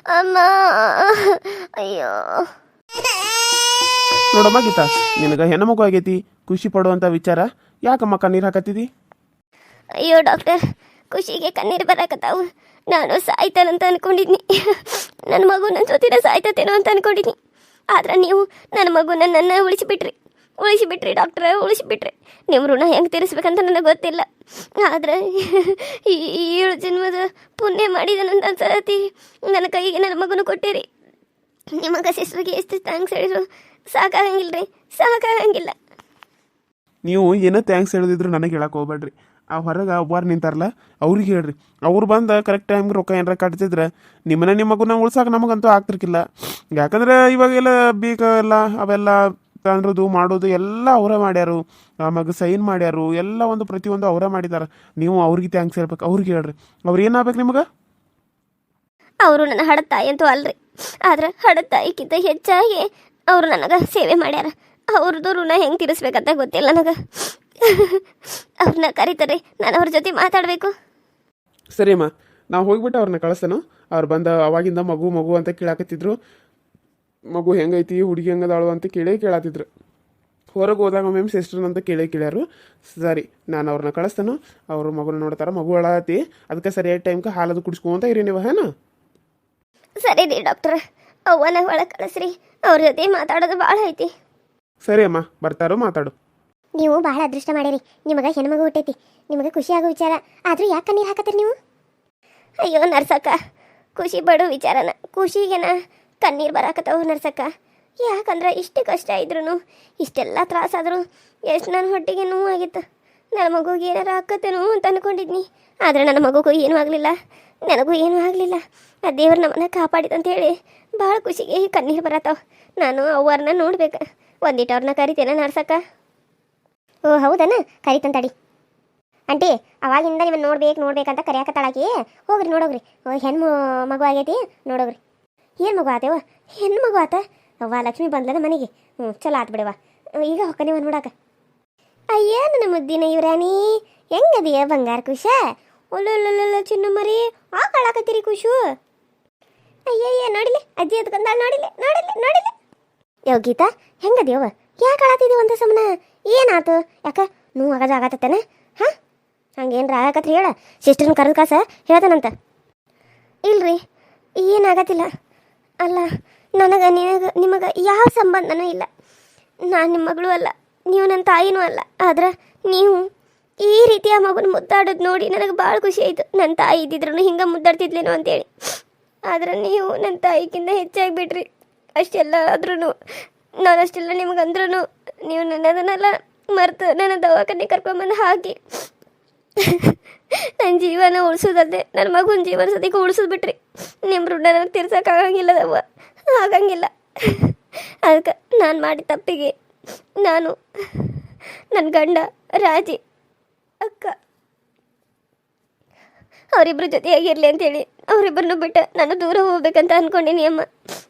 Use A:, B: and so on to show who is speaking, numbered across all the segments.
A: ಅಮ್ಮ. ಅಯ್ಯೋ.
B: ನೋಡಮ್ಮ ಗೀತಾ, ನಿನಗೆ ಹೆಣ್ಣು ಆಗೈತಿ, ಖುಷಿ ಪಡುವಂಥ ವಿಚಾರ ಯಾಕಮ್ಮ ಕಣ್ಣೀರು ಹಾಕತ್ತಿದಿ?
A: ಅಯ್ಯೋ ಡಾಕ್ಟರ್, ಖುಷಿಗೆ ಕಣ್ಣೀರು ಬರಾಕತ್ತಾವು. ನಾನು ಸಾಯ್ತಾನಂತ ಅನ್ಕೊಂಡಿದ್ನಿ. ನನ್ನ ಮಗು ನನ್ನ ಜೊತೆನ ಸಾಯ್ತತೇನೋ ಅಂತ ಅನ್ಕೊಂಡಿದ್ನಿ. ಆದ್ರೆ ನೀವು ನನ್ನ ಮಗುನ ನನ್ನ ಉಳಿಸಿಬಿಟ್ರಿ ಡಾಕ್ಟ್ರ, ಉಳಿಸಿಬಿಟ್ರಿ. ನಿಮ್ಮ ಋಣ ಹೆಂಗೆ ತೀರಿಸ್ಬೇಕಂತ ನನಗೆ ಗೊತ್ತಿಲ್ಲ. ಆದ್ರೆ ಈ 7 ಜನ್ಮದ ಪುಣ್ಯ ಮಾಡಿದನಂತ ಅನ್ಸತಿ ನನ್ನ ಕೈಗೆ ನನ್ನ ಮಗನ ಕೊಟ್ಟಿರಿ. ನಿಮಗೆ ಸಿಸ್ಟ್ರಿಗೆ ಎಷ್ಟು ಥ್ಯಾಂಕ್ಸ್ ಹೇಳಿದ್ರು ಸಾಕಾಗಂಗಿಲ್ಲ.
B: ನೀವು ಏನೋ ಥ್ಯಾಂಕ್ಸ್ ಹೇಳಿದ್ರು ನನಗೆ ಹೇಳಕ್ಕೆ ಹೋಗ್ಬೇಡ್ರಿ. ಆ ಹೊರಗೆ ಒಬ್ಬರು ನಿಂತಾರಲ್ಲ ಅವ್ರಿಗೆ ಹೇಳ್ರಿ. ಅವ್ರು ಬಂದು ಕರೆಕ್ಟ್ ಟೈಮ್ಗೆ ರೊಕ್ಕ ಏನಾರ ಕಟ್ತಿದ್ರೆ ನಿಮ್ಮ ಮಗುನ ಉಳ್ಸಕ್ಕೆ ನಮಗಂತೂ ಆಗ್ತಿರ್ಕಿಲ್ಲ. ಯಾಕಂದ್ರೆ ಇವಾಗೆಲ್ಲ ಬೀಗ ಎಲ್ಲ ಅವೆಲ್ಲ ತಂದ್ರದು ಮಾಡೋದು ಎಲ್ಲ ಅವರೇ ಮಾಡ್ಯಾರು, ಆಮ್ಯಾಗ ಸೈನ್ ಮಾಡ್ಯಾರು, ಎಲ್ಲ ಒಂದು ಪ್ರತಿಯೊಂದು ಅವರೇ ಮಾಡಿದಾರೆ. ನೀವು ಅವ್ರಿಗೆ ಥ್ಯಾಂಕ್ಸ್ ಹೇಳ್ಬೇಕು. ಅವ್ರಿಗೆ ಹೇಳ್ರಿ. ಅವ್ರು ಏನಾಗ್ಬೇಕು ನಿಮಗೆ?
A: ಅವರು ನನ್ನ ಹಡ ತಾಯಿ ಅಂತೂ ಅಲ್ರಿ, ಆದ್ರೆ ಹಡ ತಾಯಿಗಿಂತ ಹೆಚ್ಚಾಗಿ ಅವರು ನನಗೆ ಸೇವೆ ಮಾಡ್ಯಾರ. ಅವ್ರದ್ದು ಋಣ ಹೆಂಗೆ ತೀರಿಸ್ಬೇಕಂತ ಗೊತ್ತಿಲ್ಲ ನನಗೆ. ಅವ್ರನ್ನ ಕರೀತಾರೆ, ನಾನು ಅವ್ರ ಜೊತೆ ಮಾತಾಡಬೇಕು.
B: ಸರಿ ಅಮ್ಮ, ನಾವು ಹೋಗ್ಬಿಟ್ಟು ಅವ್ರನ್ನ ಕಳಿಸ್ತೇನೆ. ಅವ್ರು ಬಂದ ಅವಾಗಿಂದ ಮಗು ಅಂತ ಕೇಳಾಕತ್ತಿದ್ರು. ಮಗು ಹೆಂಗೈತಿ, ಹುಡುಗಿ ಹೆಂಗದಾಳು ಅಂತ ಕೇಳತ್ತಿದ್ರು. ಹೊರಗೆ ಹೋದಾಗ ಮ್ಯಾಮ್ ಸಿಸ್ಟರ್ನ ಅಂತ ಕೇಳ್ಯಾರು. ಸರಿ, ನಾನು ಅವ್ರನ್ನ ಕಳಿಸ್ತೇನೆ. ಅವ್ರ ಮಗುನ ನೋಡ್ತಾರೆ, ಮಗು ಅಳತಿ, ಅದಕ್ಕೆ ಸರಿಯಾದ ಟೈಮ್ಗೆ ಹಾಲದು ಕುಡಿಸ್ಕೊಂತ ಇರಿ ನೀವು. ಹೇನ
A: ಸರಿ ರೀ ಡಾಕ್ಟರ್, ಅವ್ವನ ಒಳಗೆ ಕಳಿಸ್ರಿ. ಅವ್ರ ಜೊತೆ ಮಾತಾಡೋದು ಭಾಳ ಐತಿ.
B: ಸರಿ ಅಮ್ಮ, ಬರ್ತಾರೋ ಮಾತಾಡು.
C: ನೀವು ಬಹಳ ಅದೃಷ್ಟ ಮಾಡಿರಿ, ನಿಮಗೆ ಹೆಣ್ಮಗು ಹುಟ್ಟೈತಿ. ನಿಮಗೆ ಖುಷಿ ಆಗೋ ವಿಚಾರ, ಆದರೂ ಯಾಕೆ ಕಣ್ಣೀರು ಹಾಕತ್ತೀರಿ ನೀವು?
A: ಅಯ್ಯೋ ನರ್ಸಕ್ಕ, ಖುಷಿ ಪಡೋ ವಿಚಾರನ ಖುಷಿಗೆನ ಕಣ್ಣೀರು ಬರಾಕತ್ತವು ನರ್ಸಕ್ಕ. ಯಾಕಂದ್ರೆ ಇಷ್ಟು ಕಷ್ಟ ಇದ್ರೂ, ಇಷ್ಟೆಲ್ಲ ತ್ರಾಸಾದ್ರು, ಎಷ್ಟು ನನ್ನ ಹೊಟ್ಟೆಗೆ ನೋವು ಆಗಿತ್ತು. ನನ್ನ ಮಗುಗೆ ಏನಾರ ಹಾಕತ್ತೇನೋ ಅಂತ ಅಂದ್ಕೊಂಡಿದ್ನಿ. ಆದರೆ ನನ್ನ ಮಗುಗೂ ಏನೂ ಆಗಲಿಲ್ಲ, ನನಗೂ ಏನೂ ಆಗಲಿಲ್ಲ. ಆ ದೇವ್ರು ನಮ್ಮನ್ನ ಕಾಪಾಡಿದಂತೇಳಿ ಭಾಳ ಖುಷಿಗೆ ಕಣ್ಣೀರು ಬರತ್ತಾವ. ನಾನು ಅವ್ರನ್ನ ನೋಡ್ಬೇಕು. ಒಂದಿಟ್ಟು ಅವ್ರನ್ನ ಕರಿತೇನೆ ನರ್ಸಕ್ಕ.
C: ಓ ಹೌದನ, ಕರಿತಂತಡಿ ಆಂಟಿ. ಅವಾಗಿಂದ ನಿಮ್ಮನ್ನು ನೋಡ್ಬೇಕಂತ ಕರೆಯಾಕತ್ತಾಳಾಕಿ. ಹೋಗ್ರಿ ನೋಡೋಗ್ರಿ, ಹೆಣ್ಣು ಮಗು ಆಗೈತಿ, ನೋಡೋಗ್ರಿ. ಏನು ಮಗು ಆತೇವ? ಹೆಣ್ಣು ಮಗು ಆತ. ಅವ್ವ ಲಕ್ಷ್ಮಿ ಬಂದ್ಲದ ಮನೆಗೆ. ಚಲೋ ಆತು ಬಿಡವ. ಈಗ ಹೊಕ್ಕನೆ ಒಂದು ನೋಡಾಕ.
A: ಅಯ್ಯ ನನ್ನ ಮುದ್ದಿನ ಇವ್ರಾಣಿ, ಹೆಂಗದಿಯ ಬಂಗಾರ ಖುಷ? ಒಳ್ಳೊಳ್ಳ ಚಿನ್ನ ಮರಿ ಆ ಕಳಾಕತ್ತೀರಿ ಖುಷು. ಅಯ್ಯಯ್ಯ ನೋಡಿಲಿ, ಅಜ್ಜಿ ಎತ್ಕೊಂಡಾಳ, ನೋಡಿಲಿ.
C: ಯಾವ ಗೀತಾ, ಹೆಂಗದಿಯವ? ಯಾಕೆ ಆಳತ್ತಿದ್ದೀವಿ ಅಂತ ಸುಮ್ಮನೆ? ಏನಾತು? ಯಾಕ ನೋವು ಆಗತ್ತೇನೆ? ಹಾಂ, ಹಂಗೇನ್ರ ಆಗಕತ್ರಿ ಹೇಳ. ಸಿಸ್ಟರ್ನ ಕರೆದು ಕಾಸ ಹೇಳ್ತಾನಂತ.
A: ಇಲ್ರಿ, ಏನಾಗತ್ತಿಲ್ಲ. ಅಲ್ಲ, ನಿಮಗೆ ಯಾವ ಸಂಬಂಧನೂ ಇಲ್ಲ. ನಾನು ನಿಮ್ಮ ಮಗಳು ಅಲ್ಲ, ನೀವು ನನ್ನ ತಾಯಿನೂ ಅಲ್ಲ. ಆದ್ರೆ ನೀವು ಈ ರೀತಿಯ ಮಗನ ಮುದ್ದಾಡೋದು ನೋಡಿ ನನಗೆ ಭಾಳ ಖುಷಿ ಆಯಿತು. ನನ್ನ ತಾಯಿ ಇದ್ದಿದ್ರು ಹಿಂಗೆ ಮುದ್ದಾಡ್ತಿದ್ಲೇನೋ ಅಂತೇಳಿ. ಆದ್ರೆ ನೀವು ನನ್ನ ತಾಯಿಗಿಂತ ಹೆಚ್ಚಾಗಿ ಬಿಡ್ರಿ. ಅಷ್ಟೆಲ್ಲ ಆದ್ರೂ, ನಾನು ಅಷ್ಟೆಲ್ಲ ನಿಮ್ಗೆ ಅಂದ್ರೂ ನೀವು ನನ್ನದನ್ನೆಲ್ಲ ಮರೆತು ನನ್ನ ದವಾಖಾನೆ ಕರ್ಕೊಂಬಂದು ಹಾಕಿ ನನ್ನ ಜೀವನ ಉಳಿಸೋದಲ್ಲದೆ ನನ್ನ ಮಗುನ ಜೀವನ ಸದ್ಯಕ್ಕೆ ಉಳಿಸೋದ್ಬಿಟ್ರಿ. ನಿಮ್ಮ ಋಣ ನನಗೆ ತೀರ್ಸೋಕ್ಕಾಗಂಗಿಲ್ಲದವ್ವ, ಆಗಂಗಿಲ್ಲ. ಅದಕ್ಕೆ ನಾನು ಮಾಡಿದ ತಪ್ಪಿಗೆ ನಾನು, ನನ್ನ ಗಂಡ ರಾಜಿ ಅಕ್ಕ ಅವರಿಬ್ಬರು ಜೊತೆಯಾಗಿರಲಿ ಅಂತೇಳಿ ಅವರಿಬ್ಬರನ್ನು ಬಿಟ್ಟು ನಾನು ದೂರ ಹೋಗ್ಬೇಕಂತ ಅಂದ್ಕೊಂಡೀನಿ ಅಮ್ಮ.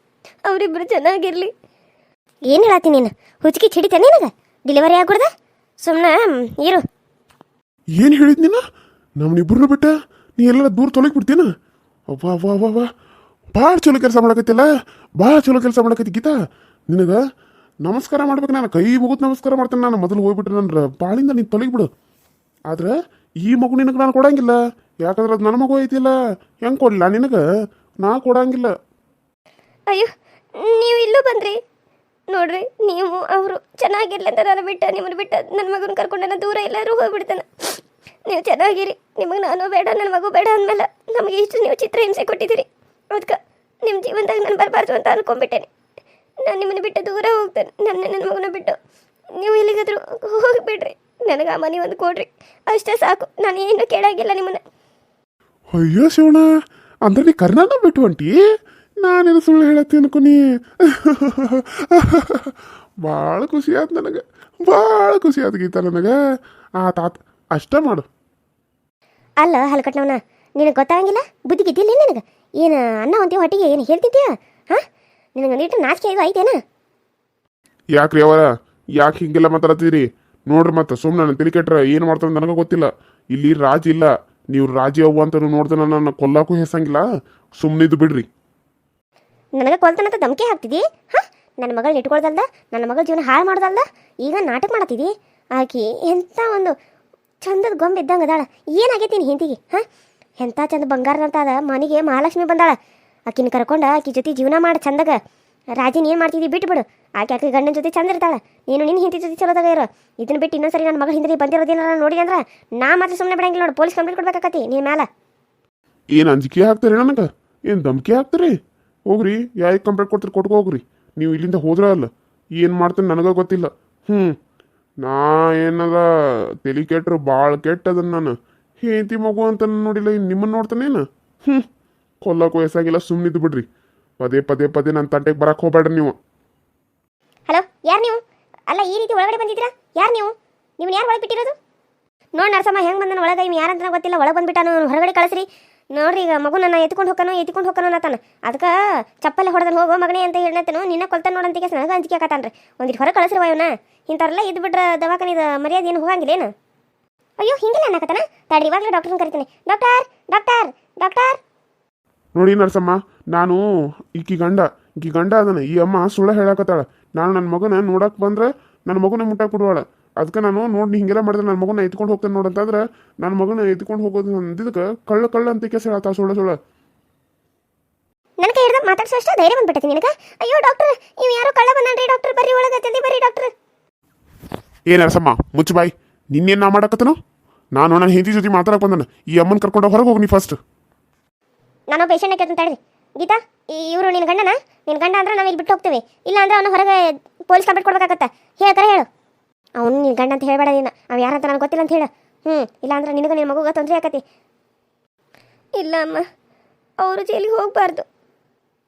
A: ಅವರಿಬ್ಬರು ಚೆನ್ನಾಗಿರಲಿ.
C: ಏನು ಹೇಳತ್ತೀನಿ ನೀನು? ಹುಚ್ಚಿಗೆ ಹಿಡಿತೇನೆ ನಿನಗೆ? ಡೆಲಿವರಿ ಆಗ್ಬಿಡ್ದ? ಸುಮ್ಮನೆ ಇರು.
D: ಏನು ಹೇಳಿದ್ ನೀನು? ನಮ್ಮನಿಬ್ಬರನ್ನ ಬಿಟ್ಟ ನೀ ಎಲ್ಲ ದೂರ ತೊಲಗಿ ಬಿಡ್ತೀನ? ಅವ್ವ ಭಾಳ ಚಲೋ ಕೆಲಸ ಮಾಡಕತ್ತಿಲ್ಲ, ಭಾಳ ಚಲೋ ಕೆಲಸ ಮಾಡಕತ್ತಿ ಗೀತಾ. ನಿನಗೆ ನಮಸ್ಕಾರ ಮಾಡ್ಬೇಕು, ನಾನು ಕೈ ಮುಗಿದು ನಮಸ್ಕಾರ ಮಾಡ್ತೇನೆ. ನಾನು ಮೊದಲು ಹೋಗ್ಬಿಟ್ರೆ ನನ್ನ ಬಾಳಿಂದ ನೀನು ತೊಲಗಿಬಿಡು. ಆದ್ರೆ ಈ ಮಗು ನಿನಗೆ ನಾನು ಕೊಡಂಗಿಲ್ಲ, ಯಾಕಂದ್ರೆ ಅದು ನನ್ನ ಮಗು ಐತಿಲ್ಲ. ಹೆಂಗೆ ಕೊಡಲ್ಲ ನಿನಗೆ? ನಾ ಕೊಡಂಗಿಲ್ಲ.
A: ಅಯ್ಯೋ, ನೀವು ಇಲ್ಲೂ ಬಂದ್ರಿ ನೋಡ್ರಿ. ನೀವು ಅವರು ಚೆನ್ನಾಗಿರ್ಲಿ ಅಂತ ನಾನು ನಿಮ್ಮನ್ನು ಬಿಟ್ಟು ನನ್ನ ಮಗನ ಕರ್ಕೊಂಡು ನಾನು ದೂರ ಎಲ್ಲರೂ ಹೋಗ್ಬಿಡ್ತಾನೆ. ನೀವು ಚೆನ್ನಾಗಿರಿ, ನಿಮಗೆ ನಾನು ಬೇಡ, ನನ್ನ ಮಗು ಬೇಡ ಅಂದಮೇಲೆ ನಮಗೆ ಇಷ್ಟು ನೀವು ಚಿತ್ರ ಹಿಂಸೆ ಕೊಟ್ಟಿದ್ದೀರಿ. ಅದಕ್ಕೆ ನಿಮ್ಮ ಜೀವನದಾಗ ನಾನು ಬರಬಾರ್ದು ಅಂತ ಅನ್ಕೊಂಡ್ಬಿಟ್ಟೇನೆ. ನಾನು ನಿಮ್ಮನ್ನು ಬಿಟ್ಟು ದೂರ ಹೋಗ್ತೇನೆ. ನನ್ನ ಮಗನ ಬಿಟ್ಟು ನೀವು ಎಲ್ಲಿಗಾದರೂ ಹೋಗಿಬಿಡ್ರಿ. ನನಗೆ ಆ ಮನೆ ಒಂದು ಕೊಡ್ರಿ, ಅಷ್ಟೇ ಸಾಕು. ನಾನು ಏನು ಕೇಳಾಗಿಲ್ಲ ನಿಮ್ಮನ್ನು.
D: ಅಯ್ಯೋ ಶಿವಣ್ಣ, ಅಂದ್ರೆ ನೀ ಕರ್ನಾಟಕ ಬಿಟ್ಟು ಹೊಂಟಿ? ನಾನೇನು ಸುಳ್ಳು ಹೇಳತ್ತಿ ಅನ್ಕೊನಿ? ಭಾಳ ಖುಷಿ ಆಯ್ತು ನನಗೆ, ಭಾಳ ಖುಷಿ ಆಯ್ತು ಗೀತಾ ನನಗೆ. ಆತ ಅಷ್ಟೇ ಮಾಡು.
C: ಅಲ್ಲ ಹಲ್ಕಟ್ನವನ, ನಿನಗೆ ಗೊತ್ತಾಗಂಗಿಲ್ಲ? ಬುದ್ಧಿ ಗಿದ್ದಿಲ್ಲ ನಿನಗೆ? ಏನು ಅನ್ನ ಒಂದೇ ಹೊಟ್ಟಿಗೆ ಏನು ಹೇಳ್ತಿದ್ದೀಯ? ಹಾಂ, ನಿನಗೆ ನೀಟು ನಾಚಿಕೆ ಇದು ಐತೇನ?
D: ಯಾಕ್ರಿ ಅವರ, ಯಾಕೆ ಹಿಂಗೆಲ್ಲ ಮಾತಾಡ್ತೀರಿ? ನೋಡ್ರಿ, ಮತ್ತೆ ಸುಮ್ಮನೆ ನನ್ನ ತಲೆ ಕೆಟ್ರೆ ಏನು ಮಾಡ್ತಾರೆ ನನಗೆ ಗೊತ್ತಿಲ್ಲ. ಇಲ್ಲಿ ರಾಜಿ ಇಲ್ಲ, ನೀವು ರಾಜಿ ಅವ್ವ ಅಂತ ನೋಡ್ದೆ ನನ್ನ ಕೊಲ್ಲಾಕು ಹೆಸಂಗಿಲ್ಲ. ಸುಮ್ಮನಿದ್ದು ಬಿಡ್ರಿ.
C: ನನಗೆ ಕೊಲ್ತನಂತ ಧಮಕಿ ಹಾಕ್ತಿದ್ದಿ ಹಾಂ? ನನ್ನ ಮಗಳನ್ನ ಇಟ್ಕೊಳ್ದಲ್ದ, ನನ್ನ ಮಗಳ ಜೀವನ ಹಾಳು ಮಾಡ್ದಲ್ದ, ಈಗ ನಾಟಕ ಮಾಡತ್ತಿದ್ದಿ. ಆಕಿ ಎಂಥ ಒಂದು ಚಂದದ ಗೊಂಬೆ ಇದ್ದಂಗೆ ಅದಾಳ. ಏನಾಗೈತಿ ನೀನು ಹಿಂದಿಗೆ ಹಾಂ? ಎಂಥ ಚಂದ ಬಂಗಾರದಂತ ಅದ ಮನೆಗೆ ಮಹಾಲಕ್ಷ್ಮಿ ಬಂದಾಳ. ಆಕಿನ ಕರ್ಕೊಂಡು ಆಕಿ ಜೊತೆ ಜೀವನ ಮಾಡಿ ಚಂದಾಗ. ರಾಜಿನ ಏನು ಮಾಡ್ತಿದ್ದಿ ಬಿಟ್ಟು ಬಿಡು. ಆಕೆ ಗಂಡನ ಜೊತೆ ಚಂದ ಇರ್ತಾಳೆ, ನೀನು ನಿನ್ನ ಹಿಂದಿ ಜೊತೆ ಚಲೋದಾಗ ಇರೋ. ಇದನ್ನ ಬಿಟ್ಟು ಇನ್ನೊಂದ್ಸರಿ ನನ್ನ ಮಗಳ ಹಿಂದೆ ಬಂದಿರೋದೇನಾರ ನೋಡಿ ಅಂದ್ರೆ ನಾ ಮಾತ್ರ ಸುಮ್ಮನೆ ಬಿಡಂಗಿಲ್ಲ ನೋಡು, ಪೊಲೀಸ್ ಕಂಪ್ಲೇಂಟ್ ಕೊಡ್ಬೇಕಾಕತಿ ನೀನು ಮ್ಯಾಲ.
D: ಏನು ಅಂಜಿಕೆ ಹಾಕ್ತಾರೆ ನನಗೆ? ಏನು ಧಮ್ಕಿ ಹಾಕ್ತಾರೆ? ಹೋಗ್ರಿ, ಯಾರಿಗೆ ಕಂಪ್ಲೇಂಟ್ ಕೊಡ್ತೀರಿ ಕೊಟ್ಕೊ ಹೋಗ್ರಿ. ನೀವು ಇಲ್ಲಿಂದ ಹೋದ್ರ ಅಲ್ಲ, ಏನು ಮಾಡ್ತೇನೆ ನನಗೆ ಗೊತ್ತಿಲ್ಲ. ನಾ ಏನದ ತಲೆ ಕೆಟ್ಟರು ಭಾಳ ಕೆಟ್ಟದನ್ನ ನಾನು ಹೇಂತಿ ಮಗು ಅಂತ ನೋಡಿಲ್ಲ, ಇನ್ನು ನಿಮ್ಮನ್ನು ನೋಡ್ತಾನೇನು? ಕೊಲ್ಲಕ್ಕೆ ವಯಸ್ಸಾಗಿಲ್ಲ, ಸುಮ್ಮನಿದ್ದು ಬಿಡ್ರಿ. ಪದೇ ಪದೇ ಪದೇ ನನ್ನ ತಂಟೆಗೆ ಬರಕ್ಕೆ ಹೋಗ್ಬೇಡ್ರಿ ನೀವು.
C: ಹಲೋ, ಯಾರು ನೀವು? ಅಲ್ಲ, ಈ ರೀತಿ ಒಳಗಡೆ ಬಂದಿದ್ದೀರಾ? ಯಾರು ನೀವು? ನೀವು ಯಾರು ಒಳಗೆ ಬಿಟ್ಟಿರೋದು? ನೋಡಿ ನರಸಮ್ಮ ಹೆಂಗೆ ಬಂದನ ಒಳಗೆ, ಇವ್ ಯಾರಂತ ಗೊತ್ತಿಲ್ಲ, ಒಳಗೆ ಬಂದ್ಬಿಟ್ಟಾನು. ಹೊರಗಡೆ ಕಳಿಸ್ರಿ. ನೋಡ್ರಿ, ಈಗ ಮಗು ನನ್ನ ಎತ್ಕೊಂಡು ಹೋಗ್ತಾನೋ ಅನ್ನತಾನ. ಅದಕ್ಕೆ ಚಪ್ಪಲೆ ಹೊಡೆದನ್ ಹೋಗೋ ಮಗನೇ ಅಂತ ಹೇಳ್ನತ್ತನು. ನಿನ್ನ ಕೊಲ್ತಾನ ನೋಡಂತಿಗೆ ನನಗೆ ಅಂಜಿಕೆ ಆಕತಾನ್ರಿ. ಒಂದಿಟ್ಟು ಹೊರಗೆ ಕಳಿಸ್ರಿ ಇವನ. ಇಂಥವ್ರೆಲ್ಲ ಇದ್ದು ಬಿಟ್ರೆ ದವಾಖಾನಿದ ಮರ್ಯಾದೆ ಏನು ಹೋಗಂಗಿಲ್ಲೇನು? ಅಯ್ಯೋ, ಹಿಂಗಿಲ್ಲ ಅನ್ನಕತ್ತಾನ. ತಡ್ರಿ, ಇವಾಗಲೇ ಡಾಕ್ಟರ್ನ ಕರಿತೀನಿ. Doctor doctor doctor.
D: ನೋಡಿ ನರಸಮ್ಮ, ನಾನು ಈಕಿ ಗಂಡ ಅದನ್ನ. ಈ ಅಮ್ಮ ಸುಳ್ಳ ಹೇಳಕತ್ತಾಳ. ನಾನು ನನ್ನ ಮಗನ ನೋಡಕ್ಕೆ ಬಂದ್ರೆ ನನ್ನ ಮಗನ ಮುಟ್ಟಾಕ್ ಬಿಡುವಾಳ. ಅದಕ್ಕೆ ನಾನು ನೋಡಿ ಹಿಂಗೆಲ್ಲ ಮಾಡಿದ್ರೆ ನನ್ನ ಮಗನ ಎತ್ಕೊಂಡು ಹೋಗ್ತೇನೆ ನೋಡಂತಂದ್ರೆ ನನ್ನ ಮಗನ ಎತ್ಕೊಂಡು ಹೋಗೋದು ಅಂದಿದ್ದಕ್ಕೆ ಕಳ್ಳ ಅಂತ ಕೇಸ ಹೇಳ್ತಾ ಸುಳ್ಳ.
C: ನನ್ನ ಕೈ ಹಿಡ್ದು ಮಾತಾಡ್ಸೋ ಅಷ್ಟು ಧೈರ್ಯ ಬಂದ್ಬಿಟ್ಟೈತಿ ನಿನಗೆ? ಅಯ್ಯೋ ಡಾಕ್ಟರ್, ಇವ್ ಯಾರೋ ಕಳ್ಳ ಬಂದಾನ್ರಿ. ಡಾಕ್ಟರ್ ಬರ್ರಿ ಒಳಗೆ, ಜಲ್ದಿ ಬರ್ರಿ ಡಾಕ್ಟರ್.
D: ಏ ನರಸಮ್ಮ, ಮುಚ್ಚು ಬಾಯಿ. ನಿನ್ನೇನು ನಾ ಮಾಡಕತ್ತನು? ನಾನು ನನ್ನ ಹೆಂಡತಿ ಜೊತೆ ಮಾತಾಡಕ್ಕೆ ಬಂದನು. ಈ ಅಮ್ಮನ ಕರ್ಕೊಂಡು ಹೊರಗೆ ಹೋಗಿ ನೀ ಫಸ್ಟ್.
C: ನಾನು ಪೇಷಂಟ್ ಕೇಳ್ತೀನಿ ತಡ್ರಿ. ಗೀತಾ, ಇವರು ನಿನ್ನ ಗಂಡನ? ನಿನ್ನ ಗಂಡ ಅಂದ್ರೆ ನಾವು ಇಲ್ಲಿ ಬಿಟ್ಟು ಹೋಗ್ತೀವಿ. ಇಲ್ಲ ಅಂದ್ರೆ ಅವನು ಹೊರಗೆ ಪೊಲೀಸ್ ಕಂಪ್ಲೇಂಟ್ ಕೊಡ್ಬೇಕಾಗತ್ತೆ. ಹೇಳ್ತಾರೆ ಹೇಳು. ಅವನು ನಿನ್ನ ಗಂಡ ಅಂತ ಹೇಳ್ಬೇಡ ನೀನು. ಅವ್ ಯಾರಂತ ನನಗೆ ಗೊತ್ತಿಲ್ಲ ಅಂತ ಹೇಳು. ಇಲ್ಲ ಅಂದ್ರೆ ನಿನಗೆ ನಿನ್ನ ಮಗುಗೆ ತೊಂದರೆ ಆಕತಿ.
A: ಇಲ್ಲ ಅಮ್ಮ, ಅವರು ಜೈಲಿಗೆ ಹೋಗಬಾರ್ದು.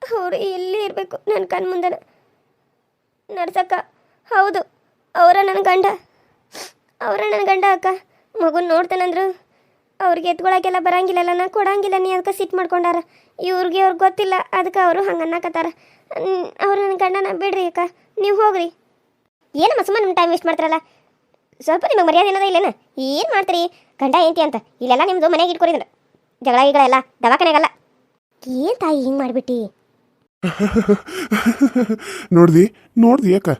A: ಅವರು ಇಲ್ಲೇ ಇರಬೇಕು ನನ್ನ ಕಣ್ಣು ಮುಂದೆನ. ನಡ್ಸಕ್ಕ, ಹೌದು, ಅವರ ನನ್ನ ಗಂಡ ಅಕ್ಕ. ಮಗುನ ನೋಡ್ತಾನಂದ್ರು ಅವ್ರಿಗೆ ಎತ್ಕೊಳಕ್ಕೆಲ್ಲ ಬರಂಗಿಲ್ಲಲ್ಲ, ನಾ ಕೊಡಂಗಿಲ್ಲ ನೀ. ಅದಕ್ಕೆ ಸಿಟ್ಟು ಮಾಡ್ಕೊಂಡಾರ. ಅವ್ರಿಗೆ ಗೊತ್ತಿಲ್ಲ, ಅದಕ್ಕೆ ಅವರು ಹಂಗೆ ಅನ್ನಕತ್ತಾರ. ಅವ್ರು ನನ್ನ ಗಂಡನ ಬಿಡ್ರಿ ಅಕ್ಕ, ನೀವು ಹೋಗ್ರಿ.
C: ಏನಮ್ಮ ಸುಮ್ಮನೆ ನಿಮ್ಮ ಟೈಮ್ ವೇಸ್ಟ್ ಮಾಡ್ತಾರಲ್ಲ? ಸ್ವಲ್ಪ ನಿಮಗೆ ಮರ್ಯಾದೆ ಏನದ ಇಲ್ಲೇನ? ಏನು ಮಾಡ್ತೀರಿ ಗಂಡ ಏನಂತಿ ಅಂತ? ಇಲ್ಲೆಲ್ಲ ನಿಮ್ಮದು ಮನೆಗೆ ಇಟ್ಕೊರಿದ್ರೆ ಜಗಳ ಗಿಗಳೆಲ್ಲ ದವಾಖಾನೆಗಲ್ಲ. ಏನು ತಾಯಿ ಹಿಂಗೆ ಮಾಡಿಬಿಟ್ಟು?
D: ನೋಡ್ದಿ ಅಕ್ಕ,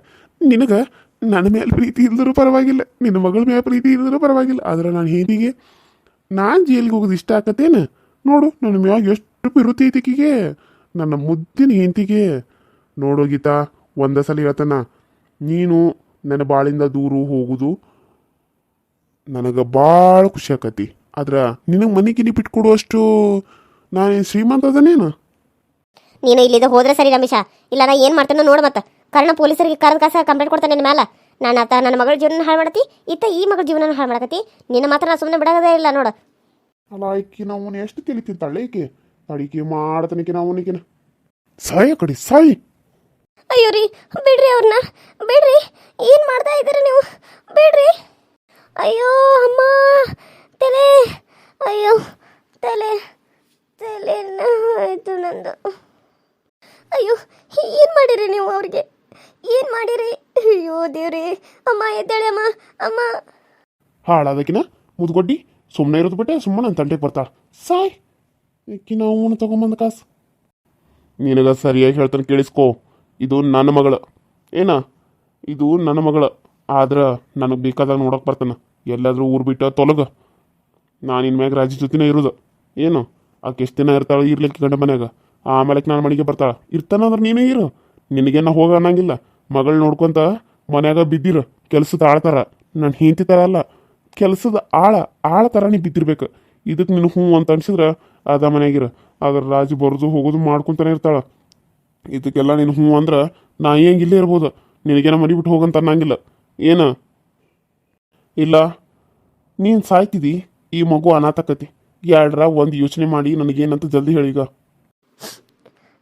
D: ನಿನಗೆ ನನ್ನ ಮೇಲೆ ಪ್ರೀತಿ ಇಲ್ದರೂ ಪರವಾಗಿಲ್ಲ, ನಿನ್ನ ಮಗಳ ಮೇಲೆ ಪ್ರೀತಿ ಇಲ್ದರೂ ಪರವಾಗಿಲ್ಲ. ಆದ್ರೆ ನಾನು ಹೇದಿಗೆ ನಾನು ಜೈಲಿಗೆ ಹೋಗೋದು ಇಷ್ಟ ಆಕತ್ತೇನು? ನೋಡು ನನ್ನ ಮ್ಯಾಗ ಎಷ್ಟು ಪಿರುತಿ ಐತಿಕಿಗೆ, ನನ್ನ ಮುದ್ದಿನ ಹೆಂಡತಿಗೆ. ನೋಡು ಗೀತಾ, ಒಂದೇ ಸಲ ಹೇಳ್ತಾನ, ನೀನು ನನ್ನ ಬಾಳಿಂದ ದೂರ ಹೋಗುದು ನನಗೆ ಭಾಳ ಖುಷಿ ಆಕತಿ. ಆದ್ರೆ ನಿನಗೆ ಮನೆಗಿನಿ ಬಿಟ್ಕೊಡುವಷ್ಟು ನಾನೇನು ಶ್ರೀಮಂತ ಅದನೇನು?
C: ನೀನು ಇಲ್ಲಿಂದ ಹೋದ್ರೆ ಸರಿ ರಮೇಶ. ಇಲ್ಲ ನಾ ಏನು ಮಾಡ್ತೇನೆ ನೋಡು. ಮತ್ತೆ ಕಾರಣ ಪೊಲೀಸರಿಗೆ ಕರೆದ ಕಾಸ ಕಂಪ್ಲೇಂಟ್ ಕೊಡ್ತಾನೆ ನಿನ್ನ ಮೇಲೆ. ನಾನು ಆತ ನನ್ನ ಮಗಳ ಜೀವನ ಹಾಳು ಮಾಡತ್ತಿ, ಇತ್ತ ಈ ಮಗಳ ಜೀವನ ಹಾಳು ಮಾಡಕತ್ತಿ. ನಿನ್ನ ಮಾತ್ರ ನಾ ಸುಮ್ಮನೆ ಬಿಡೋದೇ ಇಲ್ಲ ನೋಡು.
D: ಅಲ್ಲ, ಈಕಿ ನಾವು ಎಷ್ಟು ತಿಳಿತಿದ್ದಾಳೆ ಈಕೆ. ಅಡಿಕೆ ಮಾಡ್ತಾನಿಕೆ ನಾವು ಸಾಯ ಕಡೆ ಸಾಯಿ.
A: ಅಯ್ಯೋ ರೀ, ಬಿಡ್ರಿ ಅವ್ರನ್ನ, ಬಿಡ್ರಿ. ಏನು ಮಾಡ್ತಾ ಇದ್ದೀರ ನೀವು? ಬಿಡ್ರಿ. ಅಯ್ಯೋ ಅಮ್ಮ, ತಲೆ, ಅಯ್ಯೋ ತಲೆ ಆಯಿತು ನಂದು. ಅಯ್ಯೋ, ಏನು ಮಾಡಿರಿ ನೀವು ಅವ್ರಿಗೆ? ಏನು ಮಾಡಿರಿ? ಅಯ್ಯೋ ದೇವ್ರಿ. ಅಮ್ಮ ಎದ್ದೇಳಿ ಅಮ್ಮ, ಅಮ್ಮ.
D: ಹಾಳಾದಕಿನ ಮುದ್ಗೊಡ್ಡಿ ಸುಮ್ಮನೆ ಇರೋದು ಬಿಟ್ಟೆ ಸುಮ್ಮನೆ ನನ್ನ ತಂಟೆಗೆ ಬರ್ತಾಳೆ. ಸಾಯ್ ಈಕಿ ನಾವು ತಗೊಂಬಂದ ಕಾಸು. ನಿನಗ ಸರಿಯಾಗಿ ಹೇಳ್ತಾನೆ ಕೇಳಿಸ್ಕೋ, ಇದು ನನ್ನ ಮಗಳು ಏನ, ಇದು ನನ್ನ ಮಗಳು. ಆದ್ರೆ ನನಗೆ ಬೇಕಾದಾಗ ನೋಡೋಕೆ ಬರ್ತಾನೆ. ಎಲ್ಲಾದರೂ ಊರು ಬಿಟ್ಟು ತೊಲಗ. ನಾನು ಇನ್ಮ್ಯಾಗ ರಾಜಿ ಜೊತೆನೇ ಇರೋದು. ಏನು ಆಕೆ ಎಷ್ಟು ದಿನ ಇರ್ತಾಳೆ ಇರ್ಲಿಕ್ಕೆ ಗಂಡ ಮನ್ಯಾಗ, ಆಮೇಲೆ ನಾನು ಮನೆಗೆ ಬರ್ತಾಳೆ. ಇರ್ತಾನಂದ್ರೆ ನೀನೇ ಇರು, ನಿನಗೇನ ಹೋಗ ಅನ್ನಂಗಿಲ್ಲ. ಮಗಳು ನೋಡ್ಕೊಂತ ಮನ್ಯಾಗ ಬಿದ್ದಿರು. ಕೆಲಸದ ಆಳ್ತಾರ, ನಾನು ಹೆಂಡತಿ ಥರ ಅಲ್ಲ, ಕೆಲಸದ ಆಳ ಥರ ನೀ ಬಿದ್ದಿರ್ಬೇಕು. ಇದಕ್ಕೆ ನೀನು ಹ್ಞೂ ಅಂತ ಅನ್ಸಿದ್ರೆ ಅದ ಮನೆಯಾಗಿರ. ಆದ್ರೆ ರಾಜು ಬರೋದು ಹೋಗೋದು ಮಾಡ್ಕೊತಾನೆ ಇರ್ತಾಳೆ. ಇದಕ್ಕೆಲ್ಲ ನೀನು ಹ್ಞೂ ಅಂದ್ರೆ ನಾ ಹೆಂಗೆ ಇಲ್ಲೇ ಇರ್ಬೋದು, ನಿನಗೇನ ಮನೆ ಬಿಟ್ಟು ಹೋಗಂತ ಅನ್ನಂಗಿಲ್ಲ. ಏನ ಇಲ್ಲ, ನೀನು ಸಾಯ್ತಿದಿ, ಈ ಮಗು ಅನಾಥಕತಿ. ಎರಡರ ಒಂದು ಯೋಚನೆ ಮಾಡಿ ನನಗೇನಂತ ಜಲ್ದಿ ಹೇಳೀಗ.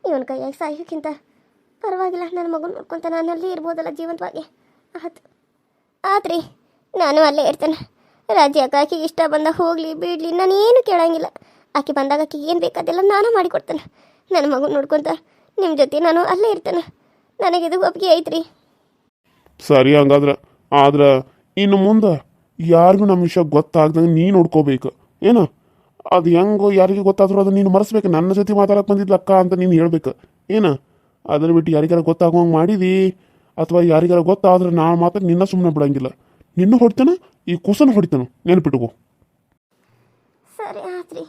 A: ಇವನ ಕೈಯಾಗಿ ಸಾಯೋಕ್ಕಿಂತ ಪರವಾಗಿಲ್ಲ, ನನ್ನ ಮಗನ ನೋಡ್ಕೊಂತ ನಾನು ಅಲ್ಲಿ ಇರ್ಬೋದಲ್ಲ ಜೀವಂತವಾಗಿ. ಆತ್ರಿ, ನಾನು ಅಲ್ಲೇ ಇರ್ತೇನೆ. ರಾಜ್ಯ ಅಕ್ಕ ಆಕೆಗೆ ಇಷ್ಟ ಬಂದ ಹೋಗಲಿ ಬಿಡಲಿ, ನಾನು ಏನು ಕೇಳಂಗಿಲ್ಲ. ಆಕೆ ಬಂದಾಗ ಆಕೆಗೆ ಏನು ಬೇಕಾದೆಲ್ಲ ನಾನು ಮಾಡಿಕೊಡ್ತೇನೆ. ನನ್ನ ಮಗನ ನೋಡ್ಕೊಂತ ನಿಮ್ಮ ಜೊತೆ ನಾನು ಅಲ್ಲೇ ಇರ್ತೇನೆ. ನನಗಿದು ಒಪ್ಪಿಗೆ ಐತ್ರಿ.
D: ಸರಿ ಹಂಗಾದ್ರೆ. ಆದ್ರೆ ಇನ್ನು ಮುಂದೆ ಯಾರಿಗೂ ನಮ್ಮ ವಿಷಯ ಗೊತ್ತಾಗ್ದಂಗೆ ನೀನು ನೋಡ್ಕೋಬೇಕು. ಏನು ಅದು ಹೆಂಗೋ ಯಾರಿಗೆ ಗೊತ್ತಾದ್ರೂ ಅದು ನೀನು ಮರೆಸ್ಬೇಕು. ನನ್ನ ಜೊತೆ ಮಾತಾಡಕ್ಕೆ ಬಂದಿದ್ಲಕ್ಕ ಅಂತ ನೀನು ಹೇಳ್ಬೇಕು. ಏನು ಅದನ್ನ ಬಿಟ್ಟು ಯಾರಿಗಾರ ಗೊತ್ತಾಗೋಂಗೆ ಮಾಡಿದಿ ಅಥವಾ ಯಾರಿಗಾರ ಗೊತ್ತಾದ್ರೆ ನಾನು ಮಾತ್ರ ನಿನ್ನ ಸುಮ್ಮನೆ ಬಿಡಂಗಿಲ್ಲ. ನಿನ್ನ ಹೊಡಿತಾನ, ಈ ಕುಸನ ಹೊಡಿತಾನ, ನೆನಪಿಟ್ಕೋ.
A: ಸರಿ ಆತ್ರಿ.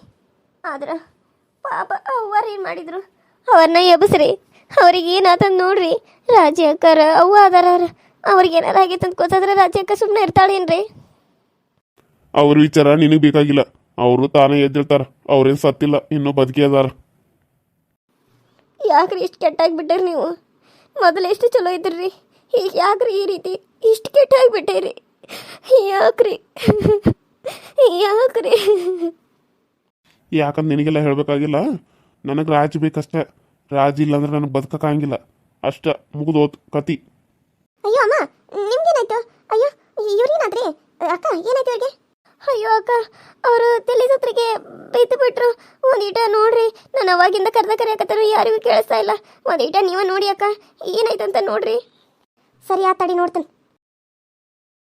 A: ಆದ್ರೆ ಪಾಪ ಅವ್ವಾರು ಏನು ಮಾಡಿದ್ರು? ಅವ್ರನ್ನ ಎಬ್ಬಸ್ರಿ. ಅವ್ರಿಗೆ ಏನಾತಂದು ನೋಡ್ರಿ. ರಾಜಿ ಅಕ್ಕಾರ ಅವ್ವ ಅದಾರ, ಅವ್ರಿಗೆ ಏನಾರ ಆಗೈತೆ ಅಂತ ಗೊತ್ತಾದ್ರೆ ರಾಜಿ ಅಕ್ಕ ಸುಮ್ಮನೆ ಇರ್ತಾಳೇನ್ರಿ?
D: ಅವ್ರ ವಿಚಾರ ನಿನಗೆ ಬೇಕಾಗಿಲ್ಲ. ಅವರು ತಾನೇ ಎದ್ದಿರ್ತಾರ. ಅವ್ರೇನು ಸತ್ತಿಲ್ಲ, ಇನ್ನೂ ಬದುಕಿ ಅದಾರ.
A: ಯಾಕ್ರಿ ಇಷ್ಟು ಕೆಟ್ಟಾಗ್ಬಿಟ್ಟಿರಿ ನೀವು? ಮೊದಲು ಎಷ್ಟು ಚಲೋ ಇದ್ರಿ, ಈಗ ಯಾಕ್ರಿ ಈ ರೀತಿ ಇಷ್ಟು ಕೆಟ್ಟಾಗ್ಬಿಟ್ಟಿರಿ? ಯಾಕ್ರಿ ಯಾಕ್ರಿ?
D: ಯಾಕಂದ್ರೆ ನಿನಗೆಲ್ಲ ಹೇಳಬೇಕಾಗಿಲ್ಲ. ನನಗೆ ರಾಜ್ ಬೇಕಷ್ಟೇ. ರಾಜ್ ಇಲ್ಲಾಂದ್ರೆ ನನಗೆ ಬದುಕಕ್ಕಾಗಿಲ್ಲ. ಅಷ್ಟ ಮುಗಿದೋತ್ ಕತಿ.
C: ಅಯ್ಯೋ ಅಮ್ಮ, ನಿಮ್ಗೇನಾಯ್ತು? ಅಯ್ಯೋ ಇವ್ರೇನಾದ್ರಿ? ಅಕ್ಕ ಏನಾಯ್ತು ಅವ್ರಿಗೆ?
A: ಅಯ್ಯೋ ಅಕ್ಕ, ಅವರು ತಲೆ ಸುತ್ತರಿಗೆ ಬೈತು ಬಿಟ್ರು. ಒಂದೀಟ ನೋಡ್ರಿ, ನಾನು ಅವಾಗಿಂದ ಕರೆಯಕತ್ತಾರು, ಯಾರಿಗೂ ಕೇಳಿಸ್ತಾ ಇಲ್ಲ. ಒಂದೀಟ ನೀವೇ ನೋಡಿ ಅಕ್ಕ, ಏನಾಯ್ತು ಅಂತ ನೋಡ್ರಿ.
C: ಸರಿ ಆ ತಡಿ ನೋಡ್ತಾನೆ.